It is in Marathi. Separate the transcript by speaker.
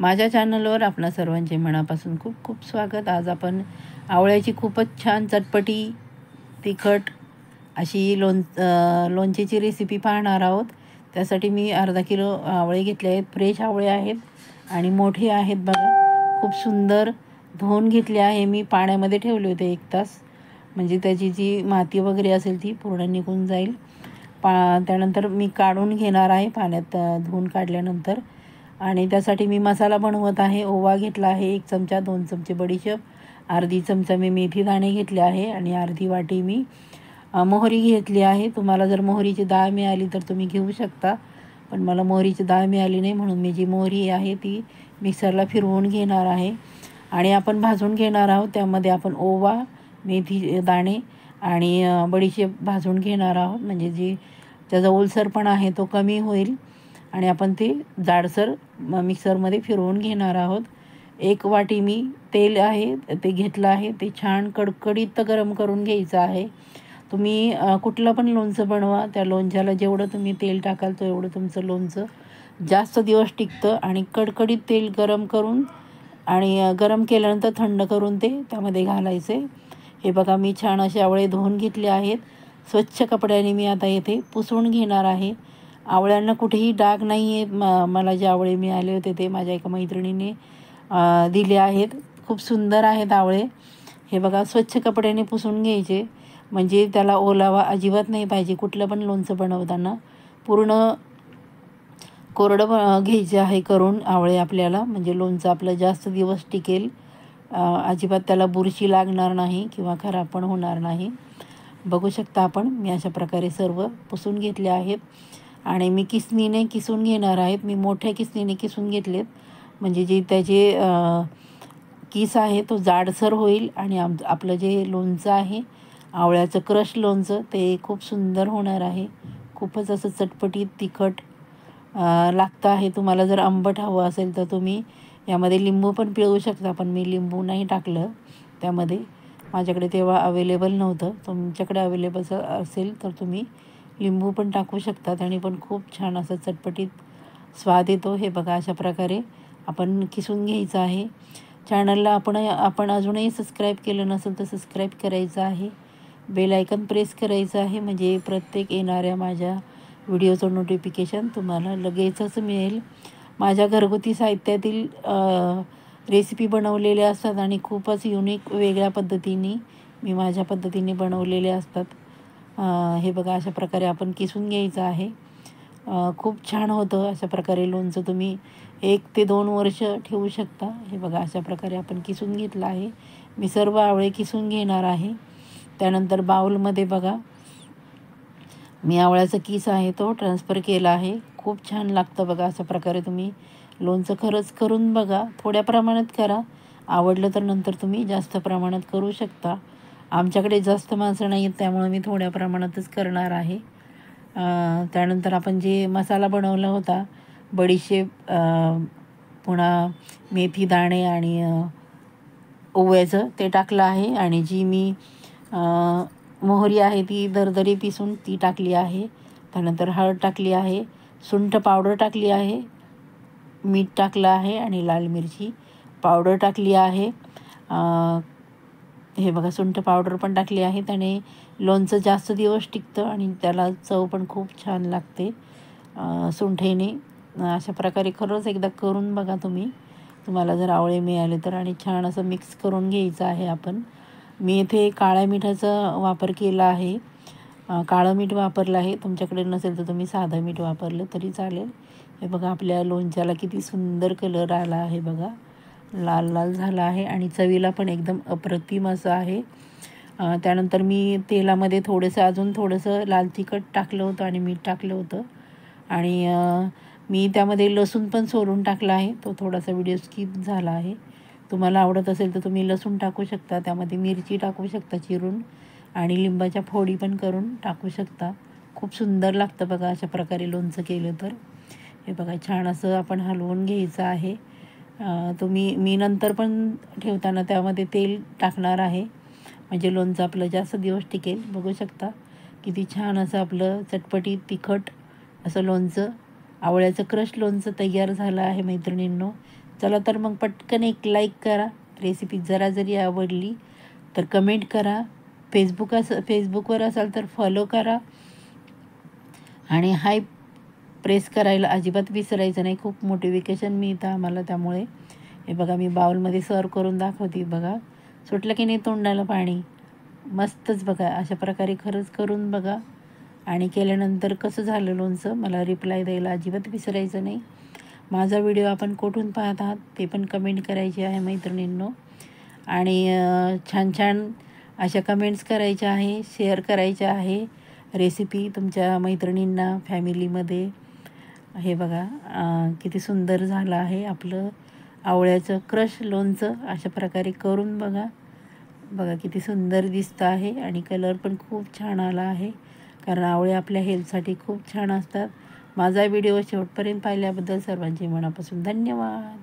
Speaker 1: माझ्या चॅनलवर आपणा सर्वांचे मनापासून खूप खूप स्वागत। आज आपण आवळ्याची खूपच छान चटपटी तिखट अशी लोणचीची रेसिपी पाहणार आहोत। त्यासाठी मी अर्धा किलो आवळे घेतले आहेत। फ्रेश आवळे आहेत आणि मोठे आहेत बघा। खूप सुंदर धुवून घेतले आहे। मी पाण्यामध्ये ठेवले होते 1 तास, म्हणजे त्याची जी माती वगैरे असेल ती पूर्ण निघून जाईल। त्यानंतर मी काढून घेणार आहे पाण्यात धुवून काढल्यानंतर। आणि त्यासाठी मी मसाला बनवत आहे। ओवा घेतला आहे 1 चमचा, 2 चमचे बडीशेप, अर्धी चमचा मी मेथी दाणे घेतले आहे आणि अर्धी वाटी मी मोहरी घेतली आहे। तुम्हाला जर मोहरीची डाळ मिळाली तर तुम्ही घेऊ शकता, पण मला मोहरीची डाळ मिळाली नाही म्हणून मी जी मोहरी आहे ती मिक्सरला फिरवून घेणार आहे आणि आपण भाजून घेणार आहोत। त्यामध्ये आपण ओवा, मेथी दाणे आणि बडीशेप भाजून घेणार आहोत, म्हणजे जी त्याचा ओलसरपणा आहे तो कमी होईल आणि आपण ते जाडसर मिक्सरमध्ये फिरवून घेणार आहोत। 1 वाटी मी तेल आहे ते घेतलं आहे। ते छान कडकडीत गरम करून घ्यायचं आहे। तुम्ही कुठलं पण लोणचं बनवा, त्या लोणच्याला जेवढं तुम्ही तेल टाकाल तेवढं तुमचं लोणचं जास्त दिवस टिकतं। आणि कडकडीत तेल गरम करून आणि गरम केल्यानंतर थंड करून ते त्यामध्ये घालायचे। हे बघा, मी छान असे आवळे धुवून घेतले आहेत। स्वच्छ कपड्याने मी आता येथे पुसून घेणार आहे। आवळ्यांना कुठेही डाग नाही आहेत। मला जे आवळे मिळाले होते ते माझ्या एका मैत्रिणीने दिले आहेत। खूप सुंदर आहेत आवळे। हे बघा, स्वच्छ कपड्याने पुसून घ्यायचे, म्हणजे त्याला ओलावा अजिबात नाही पाहिजे। कुठलं पण लोणचं बनवताना पूर्ण कोरडं घ्यायचे आहे करून आवळे आपल्याला, म्हणजे लोणचं आपलं जास्त दिवस टिकेल। अजिबात त्याला बुरशी लागणार नाही किंवा खराब पण होणार नाही। बघू शकता आपण, मी अशा प्रकारे सर्व पुसून घेतले आहेत आणि मी किसणीने किसून घेणार आहेत। मी मोठ्या किसणीने किसून घेतलेत, म्हणजे जे त्याचे किस आहे तो जाडसर होईल आणि आपलं जे लोणचं आहे आवळ्याचं क्रश लोणचं ते खूप सुंदर होणार आहे। खूपच असं चटपटीत तिखट लागतं आहे। तुम्हाला जर आंबट हवं असेल तर तुम्ही यामध्ये लिंबू पण पिळू शकता, पण मी लिंबू नाही टाकलं त्यामध्ये, माझ्याकडे तेव्हा अवेलेबल नव्हतं। तुमच्याकडे अवेलेबल असेल तर तुम्ही लिंबू पण टाकू शकता, त्याने पण खूप छान असं चटपटीत स्वाद येतो। हे बघा, अशा प्रकारे आपण किसून घ्यायचं आहे। चॅनलला आपण अजूनही सबस्क्राईब केलं नसेल तर सबस्क्राईब करायचं आहे। बेल आयकॉन प्रेस करायचं आहे, म्हणजे प्रत्येक येणाऱ्या माझ्या व्हिडिओचं नोटिफिकेशन तुम्हाला लगेचच मिळेल। माझ्या घरगुती साहित्यातील रेसिपी बनवलेल्या असतात आणि खूपच युनिक वेगळ्या पद्धतीने मी माझ्या पद्धतीने बनवलेले असतात। हे बघा, अशा प्रकारे आपण किसून घ्यायचं आहे। खूप छान होतं अशा प्रकारे लोणचं। तुम्ही 1 ते 2 वर्ष ठेवू शकता। हे बघा, अशा प्रकारे आपण किसून घेतलं आहे। मी सर्व आवळे किसून घेणार आहे। त्यानंतर बाउलमध्ये बघा, मी आवळ्याचा किस आहे तो ट्रान्सफर केला आहे। खूप छान लागतं बघा। अशा प्रकारे तुम्ही लोणचं खरंच करून बघा। थोड्या प्रमाणात करा, आवडलं तर नंतर तुम्ही जास्त प्रमाणात करू शकता। आमच्याकडे जास्त माणसं नाही आहेत त्यामुळे मी थोड्या प्रमाणातच करणार आहे। त्यानंतर आपण जे मसाला बनवला होता, बडीशेप, पुन्हा मेथी दाणे आणि ओव्याचं ते टाकलं आहे आणि जी मी मोहरी आहे ती दरदरी पिसून ती टाकली आहे। त्यानंतर हळद टाकली आहे, सुंठ पावडर टाकली आहे, मीठ टाकलं आहे आणि लाल मिरची पावडर टाकली आहे। हे बघा, सुंठ पावडर पण टाकली आहे। त्याने लोणचं जास्त दिवस टिकतं आणि त्याला चव पण खूप छान लागते सुंठेने। अशा प्रकारे खरंच एकदा करून बघा तुम्ही, तुम्हाला जर आवळे मिळाले तर। आणि छान असं मिक्स करून घ्यायचं आहे आपण। मी इथे काळ्या मिठाचा वापर केला आहे, काळं मीठ वापरलं आहे। तुमच्याकडे नसेल तर तुम्ही साधं मीठ वापरलं तरी चालेल। हे बघा, आपल्या लोणच्याला किती सुंदर कलर आला आहे बघा, लाल लाल झाला आहे आणि चवीला पण एकदम अप्रतिम असं आहे। त्यानंतर मी तेलामध्ये अजून थोडंसं लाल तिखट टाकलं होतं आणि मीठ टाकलं होतं आणि मी त्यामध्ये लसूण पण सोलून टाकला आहे। तो थोडासा व्हिडिओ स्किप झाला आहे। तुम्हाला आवडत असेल तर तुम्ही लसूण टाकू शकता, त्यामध्ये मिरची टाकू शकता चिरून आणि लिंबाच्या फोडी पण करून टाकू शकता। खूप सुंदर लागतं बघा अशा प्रकारे लोणचं केलं तर। हे बघा, छान असं आपण हलवून घ्यायचं आहे। मी नंतर पण ठेवताना त्यामध्ये तेल टाकणार आहे, म्हणजे लोणचं आपलं जास्त दिवस टिकेल। बघू शकता किती छान असं आपलं चटपटीत तिखट असं लोणचं, आवळ्याचं क्रश लोणचं तयार झालं आहे मैत्रिणींनो। चला तर मग पटकन एक लाईक करा. रेसिपी जरा जरी आवडली तर कमेंट करा. फेसबुकवर असाल तर फॉलो करा आणि हाय प्रेस करायला अजिबात विसरायचं नाही. खूप मोटिवेशन मिळतं आम्हाला त्यामुळे. हे बघा मी बाउलमध्ये सर्व करून दाखवते. बघा सुटलं की नाही तोंडाला पाणी. मस्तच बघा. अशा प्रकारे खरंच करून बघा आणि केल्यानंतर कसं झालं लोणचं मला रिप्लाय द्यायला अजिबात विसरायचं नाही. माझा व्हिडिओ आपण कुठून पाहत आहात ते पण कमेंट करायचे आहे मैत्रिणींनो. आणि छान छान अशा कमेंट्स करायच्या आहे, शेअर करायच्या आहे रेसिपी तुमच्या मैत्रिणींना, फॅमिलीमध्ये. हे बघा किती सुंदर झालं आहे आपलं आवळ्याचं क्रश लोणचं. अशा प्रकारे करून बघा. बघा किती सुंदर दिसतं आहे आणि कलर पण खूप छान आला आहे, कारण आवळे आपल्या हेल्थसाठी खूप छान असतात. माझा व्हिडिओ शेवटपर्यंत पाहिल्याबद्दल सर्वांचे मनापासून धन्यवाद.